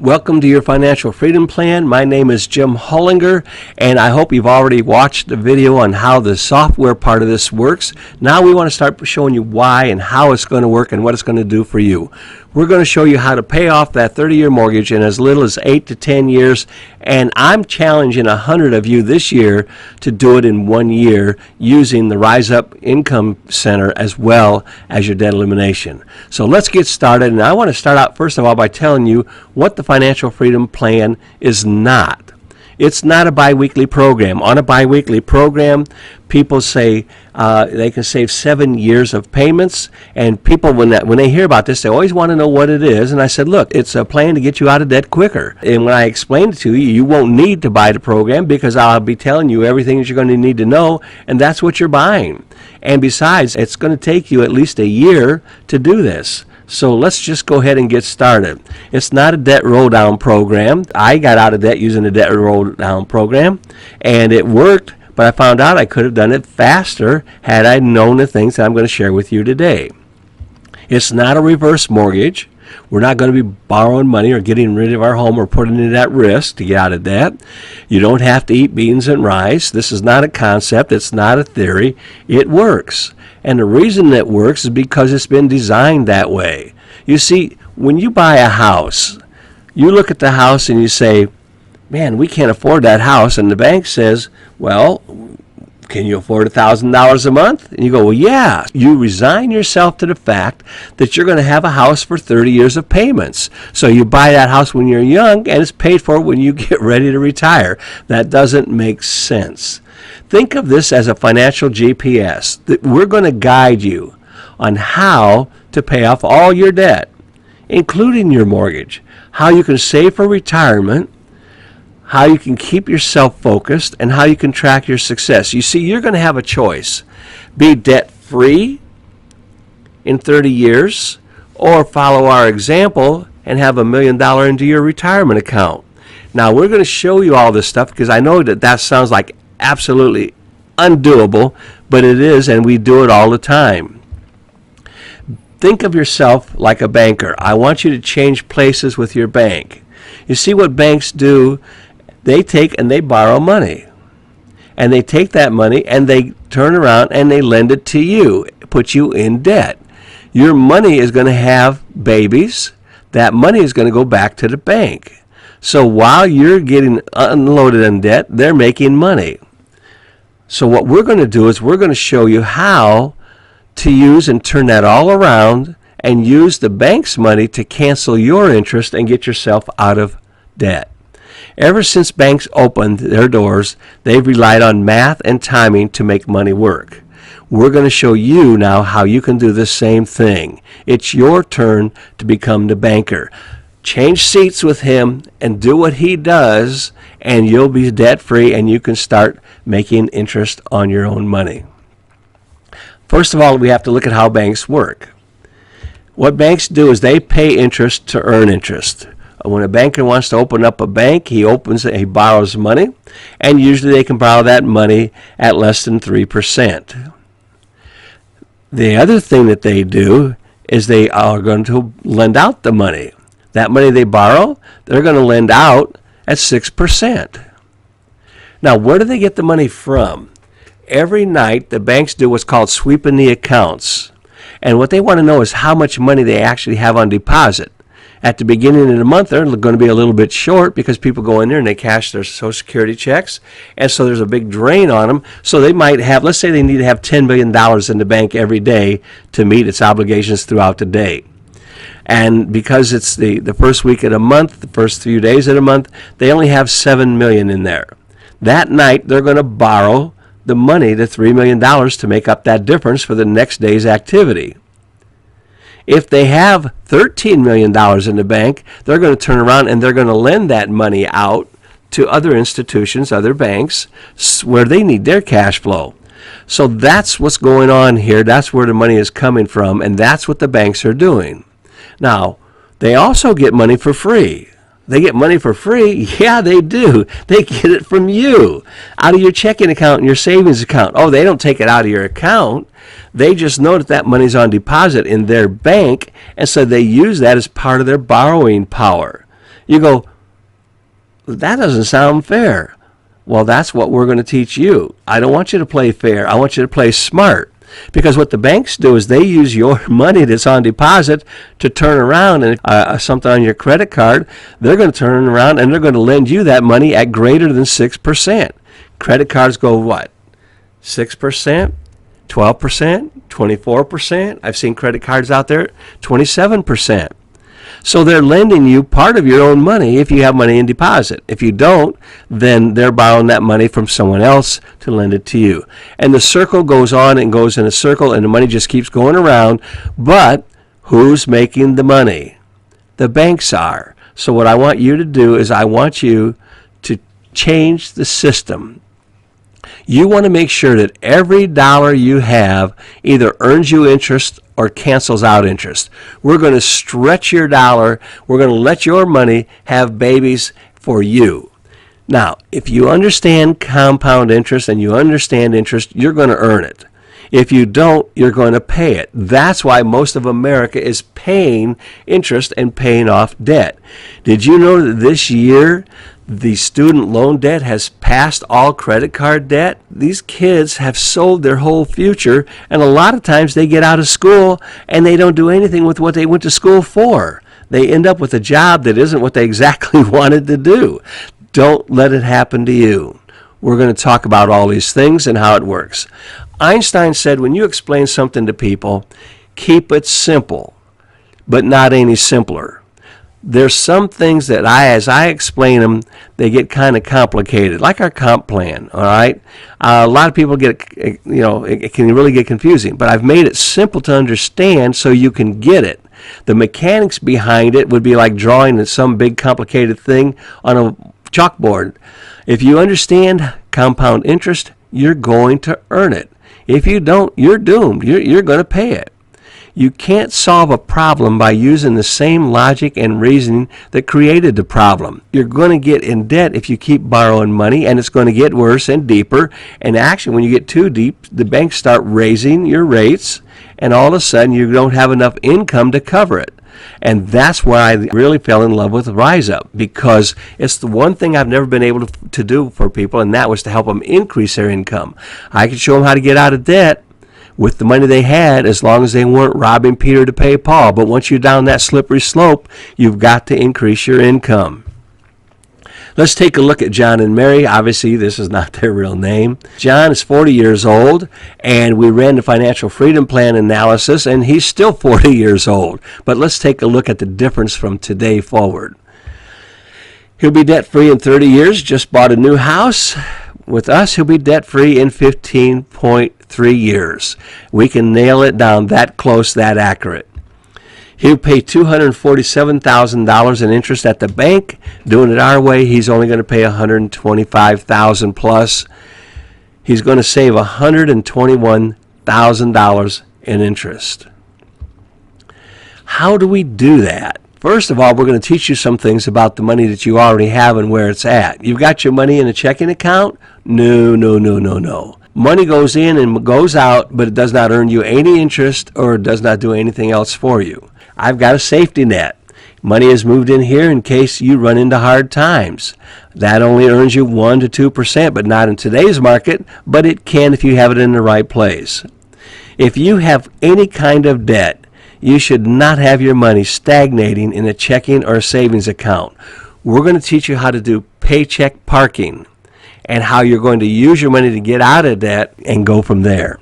Welcome to your financial freedom plan. My name is Jim Hollinger, and I hope you've already watched the video on how the software part of this works. Now we want to start showing you why and how it's going to work and what it's going to do for you. We're going to show you how to pay off that 30-year mortgage in as little as 8 to 10 years, and I'm challenging 100 of you this year to do it in 1 year using the RIZEup Income Center as well as your debt elimination. So let's get started, and I want to start out first of all by telling you what the Financial Freedom Plan is not. It's not a biweekly program. On a biweekly program, people say they can save 7 years of payments, and people, when they hear about this, they always want to know what it is. And I said, look, it's a plan to get you out of debt quicker. And when I explain it to you, you won't need to buy the program because I'll be telling you everything that you're going to need to know, and that's what you're buying. And besides, it's going to take you at least a year to do this. So let's just go ahead and get started. It's not a debt roll down program. I got out of debt using a debt roll down program, and it worked, but I found out I could have done it faster had I known the things that I'm going to share with you today. It's not a reverse mortgage. We're not going to be borrowing money or getting rid of our home or putting it at risk to get out of debt. You don't have to eat beans and rice. This is not a concept. It's not a theory. It works. And the reason it works is because it's been designed that way. You see, when you buy a house, you look at the house and you say, man, we can't afford that house. And the bank says, well, can you afford $1,000 a month? And you go, well, yeah. You resign yourself to the fact that you're going to have a house for 30 years of payments. So you buy that house when you're young, and it's paid for when you get ready to retire. That doesn't make sense. Think of this as a financial GPS. That we're going to guide you on how to pay off all your debt, including your mortgage, how you can save for retirement, how you can keep yourself focused, and how you can track your success. You see, you're going to have a choice. Be debt-free in 30 years, or follow our example and have $1 million into your retirement account. Now, we're going to show you all this stuff because I know that sounds like absolutely undoable, but it is, and we do it all the time. Think of yourself like a banker. I want you to change places with your bank. You see what banks do? They take and they borrow money, and they take that money and they turn around and they lend it to you, put you in debt. Your money is going to have babies. That money is going to go back to the bank. So while you're getting unloaded in debt, they're making money. So what we're going to do is we're going to show you how to use and turn that all around and use the bank's money to cancel your interest and get yourself out of debt. Ever since banks opened their doors, they've relied on math and timing to make money work. We're going to show you now how you can do the same thing. It's your turn to become the banker. Change seats with him and do what he does, and you'll be debt-free and you can start making interest on your own money. First of all, we have to look at how banks work. What banks do is they pay interest to earn interest. When a banker wants to open up a bank, he borrows money, and usually they can borrow that money at less than 3%. The other thing that they do is they are going to lend out the money. That money they borrow, they're going to lend out at 6%. Now, where do they get the money from? Every night, the banks do what's called sweeping the accounts. And what they want to know is how much money they actually have on deposit. At the beginning of the month, they're going to be a little bit short because people go in there and they cash their Social Security checks. And so there's a big drain on them. So they might have, let's say they need to have $10 million in the bank every day to meet its obligations throughout the day. And because it's the first week of the month, the first few days of the month, they only have $7 million in there. That night, they're going to borrow the money, the $3 million, to make up that difference for the next day's activity. If they have $13 million in the bank, they're going to turn around and they're going to lend that money out to other institutions, other banks, where they need their cash flow. So that's what's going on here. That's where the money is coming from, and that's what the banks are doing. Now, they also get money for free. They get money for free? Yeah, they do. They get it from you, out of your checking account and your savings account. Oh, they don't take it out of your account. They just know that that money's on deposit in their bank, and so they use that as part of their borrowing power. You go, that doesn't sound fair. Well, that's what we're going to teach you. I don't want you to play fair. I want you to play smart. Because what the banks do is they use your money that's on deposit to turn around and something on your credit card, they're going to turn around and they're going to lend you that money at greater than 6%. Credit cards go what? 6%, 12%, 24%. I've seen credit cards out there 27%. So they're lending you part of your own money if you have money in deposit. If you don't, then they're borrowing that money from someone else to lend it to you. And the circle goes on and goes in a circle, and the money just keeps going around. But who's making the money? The banks are. So what I want you to do is I want you to change the system. You want to make sure that every dollar you have either earns you interest or cancels out interest. We're going to stretch your dollar. We're going to let your money have babies for you. Now, if you understand compound interest and you understand interest, you're going to earn it. If you don't, you're going to pay it. That's why most of America is paying interest and paying off debt. Did you know that this year the student loan debt has passed all credit card debt? These kids have sold their whole future, and a lot of times they get out of school and they don't do anything with what they went to school for. They end up with a job that isn't what they exactly wanted to do. Don't let it happen to you. We're going to talk about all these things and how it works. Einstein said when you explain something to people, keep it simple, but not any simpler. There's some things that as I explain them, they get kind of complicated, like our comp plan, all right? A lot of people get, it can really get confusing, but I've made it simple to understand so you can get it. The mechanics behind it would be like drawing some big complicated thing on a chalkboard. If you understand compound interest, you're going to earn it. If you don't, you're doomed. You're going to pay it. You can't solve a problem by using the same logic and reasoning that created the problem. You're going to get in debt if you keep borrowing money, and it's going to get worse and deeper. And actually, when you get too deep, the banks start raising your rates, and all of a sudden, you don't have enough income to cover it. And that's why I really fell in love with RIZEup, because it's the one thing I've never been able to do for people, and that was to help them increase their income. I could show them how to get out of debt with the money they had, as long as they weren't robbing Peter to pay Paul. But once you're down that slippery slope, you've got to increase your income. Let's take a look at John and Mary. Obviously, this is not their real name. John is 40 years old, and we ran the financial freedom plan analysis, and he's still 40 years old. But let's take a look at the difference from today forward. He'll be debt-free in 30 years, just bought a new house. With us, he'll be debt-free in 15.3 years. We can nail it down that close, that accurate. He'll pay $247,000 in interest at the bank. Doing it our way, he's only going to pay $125,000 plus. He's going to save $121,000 in interest. How do we do that? First of all, we're going to teach you some things about the money that you already have and where it's at. You've got your money in a checking account? No. Money goes in and goes out, but it does not earn you any interest or does not do anything else for you. I've got a safety net. Money is moved in here in case you run into hard times. That only earns you 1 to 2%, but not in today's market, but it can if you have it in the right place. If you have any kind of debt, you should not have your money stagnating in a checking or a savings account. We're going to teach you how to do paycheck parking and how you're going to use your money to get out of debt and go from there.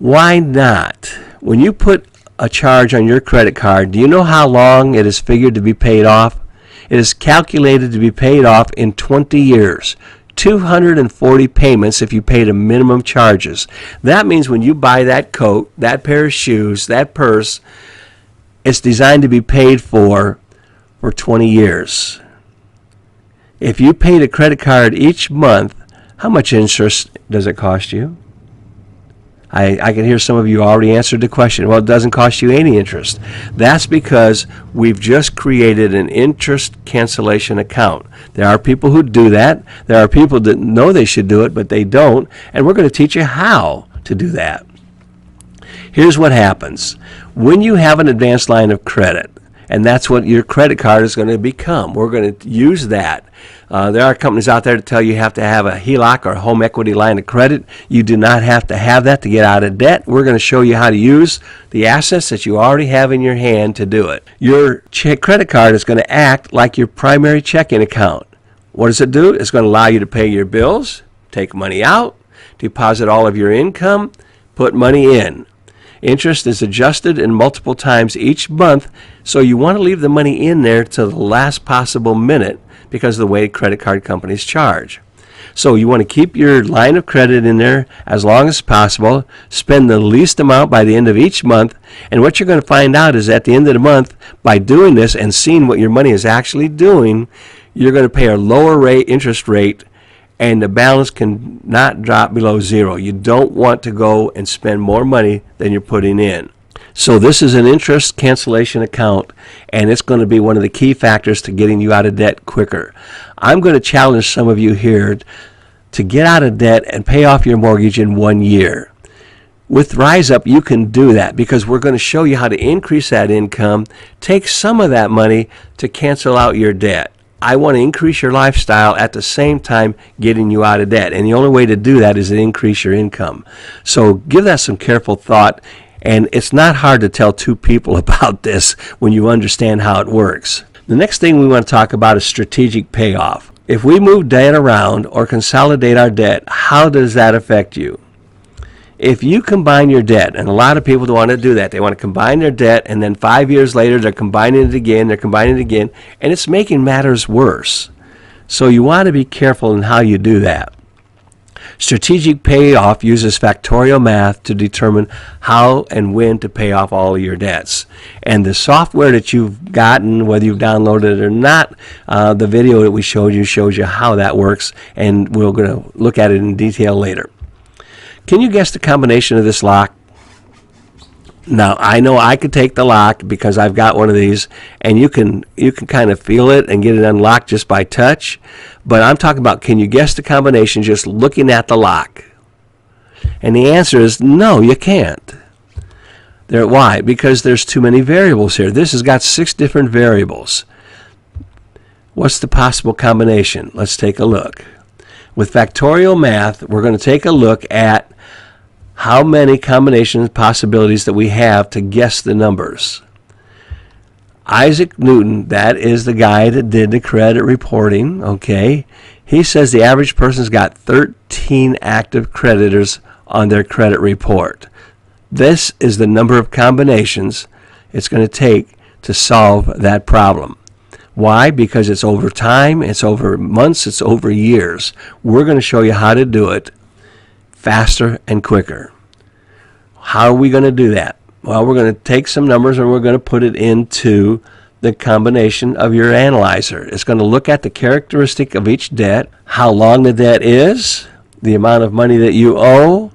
Why not? When you put a charge on your credit card, do you know how long it is figured to be paid off? It is calculated to be paid off in 20 years. 240 payments if you paid a minimum charges. That means when you buy that coat, that pair of shoes, that purse, it's designed to be paid for 20 years. If you paid a credit card each month, how much interest does it cost you? I can hear some of you already answered the question. Well, it doesn't cost you any interest. That's because we've just created an interest cancellation account. There are people who do that. There are people that know they should do it, but they don't. And we're going to teach you how to do that. Here's what happens. When you have an advanced line of credit, and that's what your credit card is going to become. We're going to use that. There are companies out there that tell you have to have a HELOC or a home equity line of credit. You do not have to have that to get out of debt. We're going to show you how to use the assets that you already have in your hand to do it. Your credit card is going to act like your primary checking account. What does it do? It's going to allow you to pay your bills, take money out, deposit all of your income, put money in. Interest is adjusted in multiple times each month, so you want to leave the money in there to the last possible minute because of the way credit card companies charge. So you want to keep your line of credit in there as long as possible, spend the least amount by the end of each month, and what you're going to find out is at the end of the month, by doing this and seeing what your money is actually doing, you're going to pay a lower interest rate, and the balance can not drop below zero. You don't want to go and spend more money than you're putting in. So this is an interest cancellation account, and it's going to be one of the key factors to getting you out of debt quicker. I'm going to challenge some of you here to get out of debt and pay off your mortgage in 1 year. With RIZEup, you can do that because we're going to show you how to increase that income, take some of that money to cancel out your debt. I want to increase your lifestyle at the same time getting you out of debt, and the only way to do that is to increase your income. So give that some careful thought. And it's not hard to tell two people about this when you understand how it works. The next thing we want to talk about is strategic payoff. If we move debt around or consolidate our debt, how does that affect you? If you combine your debt, and a lot of people don't want to do that, they want to combine their debt, and then 5 years later they're combining it again, and it's making matters worse. So you want to be careful in how you do that. Strategic payoff uses factorial math to determine how and when to pay off all of your debts. And the software that you've gotten, whether you've downloaded it or not, the video that we showed you shows you how that works, and we're going to look at it in detail later. Can you guess the combination of this lock? Now, I know I could take the lock because I've got one of these, and you can kind of feel it and get it unlocked just by touch. But I'm talking about, can you guess the combination just looking at the lock? And the answer is no, you can't. Why? Because there's too many variables here. This has got 6 different variables. What's the possible combination? Let's take a look. With factorial math, we're going to take a look at how many combinations, possibilities that we have to guess the numbers. Isaac Newton, that is the guy that did the credit reporting, okay? He says the average person's got 13 active creditors on their credit report. This is the number of combinations it's going to take to solve that problem. Why? Because it's over time, it's over months, it's over years. We're going to show you how to do it faster and quicker. How are we going to do that? Well, we're going to take some numbers and we're going to put it into the combination of your analyzer. It's going to look at the characteristic of each debt, how long the debt is, the amount of money that you owe,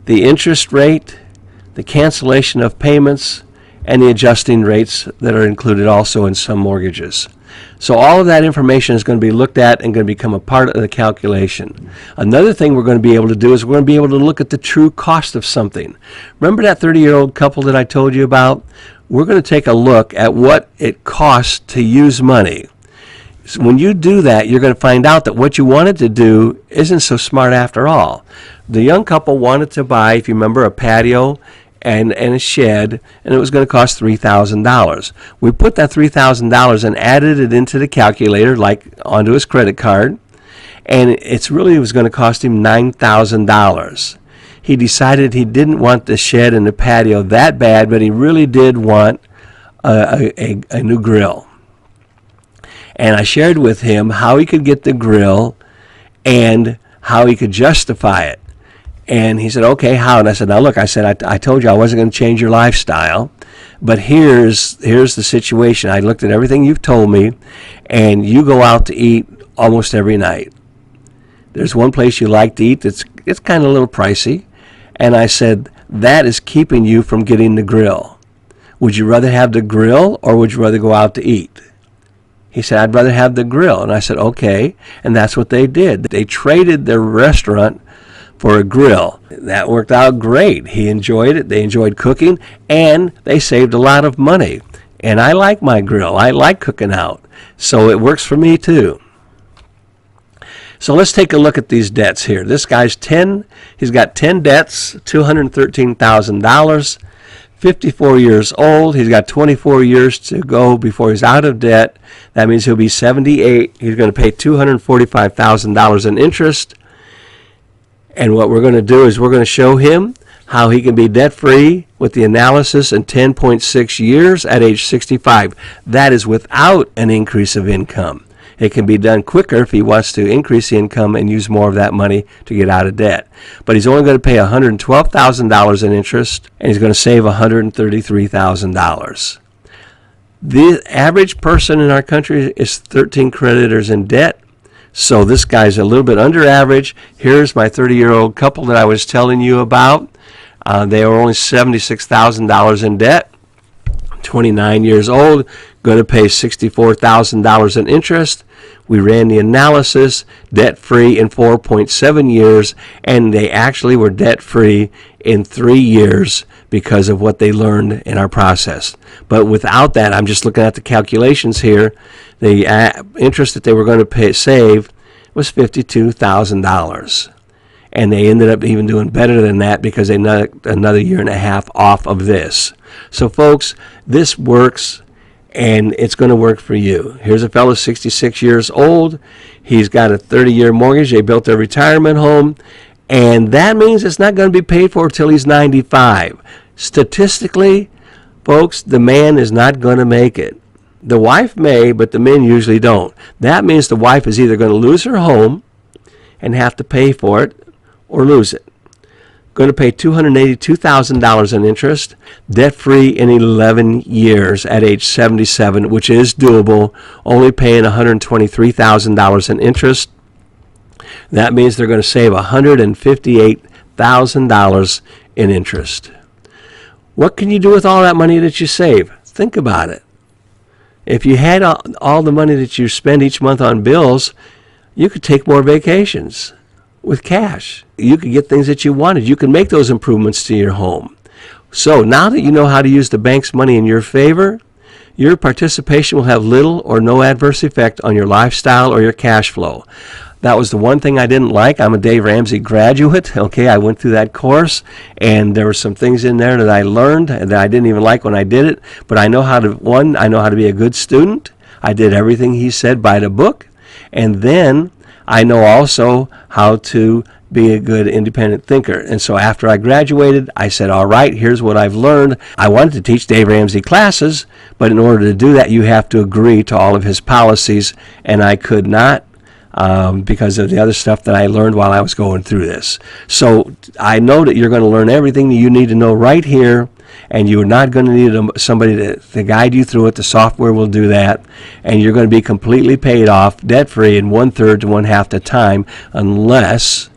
the interest rate, the cancellation of payments, and the adjusting rates that are included also in some mortgages. So all of that information is going to be looked at and going to become a part of the calculation. Another thing we're going to be able to do is we're going to be able to look at the true cost of something. Remember that 30-year-old couple that I told you about? We're going to take a look at what it costs to use money. So when you do that, you're going to find out that what you wanted to do isn't so smart after all. The young couple wanted to buy, if you remember, a patio and a shed, and it was going to cost $3,000. We put that $3,000 and added it into the calculator, like onto his credit card, and it was going to cost him $9,000. He decided he didn't want the shed and the patio that bad, but he really did want a new grill. And I shared with him how he could get the grill and how he could justify it. And he said, okay, how? And I said, now look, I told you I wasn't going to change your lifestyle, but here's the situation. I looked at everything you've told me, and you go out to eat almost every night. There's one place you like to eat it's kind of a little pricey. And I said, that is keeping you from getting the grill. Would you rather have the grill or would you rather go out to eat? He said, I'd rather have the grill. And I said, okay. And that's what they did. They traded their restaurant for a grill. That worked out great. He enjoyed it. They enjoyed cooking, and they saved a lot of money. And I like my grill. I like cooking out. So it works for me too. So let's take a look at these debts here. This guy's he's got 10 debts, $213,000, 54 years old. He's got 24 years to go before he's out of debt. That means he'll be 78. He's going to pay $245,000 in interest. And what we're going to do is we're going to show him how he can be debt-free with the analysis in 10.6 years at age 65. That is without an increase of income. It can be done quicker if he wants to increase the income and use more of that money to get out of debt. But he's only going to pay $112,000 in interest, and he's going to save $133,000. The average person in our country is 13 creditors in debt. So this guy's a little bit under average. Here's my 30-year-old couple that I was telling you about. They are only $76,000 in debt, 29 years old, going to pay $64,000 in interest. We ran the analysis, debt-free in 4.7 years, and they actually were debt-free in 3 years because of what they learned in our process. But without that, I'm just looking at the calculations here, the interest that they were going to save was $52,000. And they ended up even doing better than that because they knocked another year and a half off of this. So folks, this works, and it's going to work for you. Here's a fellow 66 years old. He's got a 30-year mortgage. They built a retirement home, and that means it's not going to be paid for until he's 95. Statistically, folks, the man is not going to make it. The wife may, but the men usually don't. That means the wife is either going to lose her home and have to pay for it or lose it. Going to pay $282,000 in interest, debt-free in 11 years at age 77, which is doable, only paying $123,000 in interest. That means they're going to save $158,000 in interest. What can you do with all that money that you save? Think about it. If you had all the money that you spend each month on bills, you could take more vacations with cash. You could get things that you wanted. You can make those improvements to your home. So now that you know how to use the bank's money in your favor, your participation will have little or no adverse effect on your lifestyle or your cash flow. That was the one thing I didn't like. I'm a Dave Ramsey graduate. Okay, I went through that course, and there were some things in there that I learned that I didn't even like when I did it. But I know how to, I know how to be a good student. I did everything he said by the book. And then I know also how to be a good independent thinker. And so after I graduated, I said, all right, here's what I've learned. I wanted to teach Dave Ramsey classes, but in order to do that, you have to agree to all of his policies, and I could not because of the other stuff that I learned while I was going through this. So I know that you're going to learn everything that you need to know right here, and you're not going to need somebody to guide you through it. The software will do that, and you're going to be completely paid off, debt-free in 1/3 to 1/2 the time, unless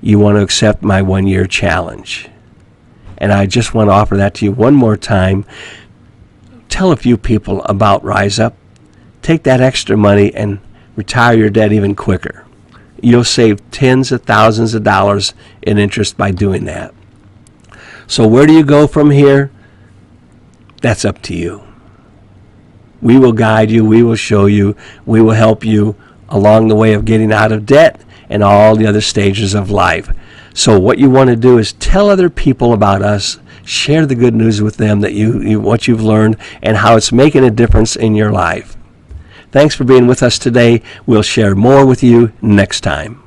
you want to accept my 1-year challenge. And I just want to offer that to you one more time. Tell a few people about RIZEup. Take that extra money and retire your debt even quicker. You'll save tens of thousands of dollars in interest by doing that. So where do you go from here? That's up to you. We will guide you. We will show you. We will help you along the way of getting out of debt and all the other stages of life. So what you want to do is tell other people about us. Share the good news with them that what you've learned and how it's making a difference in your life. Thanks for being with us today. We'll share more with you next time.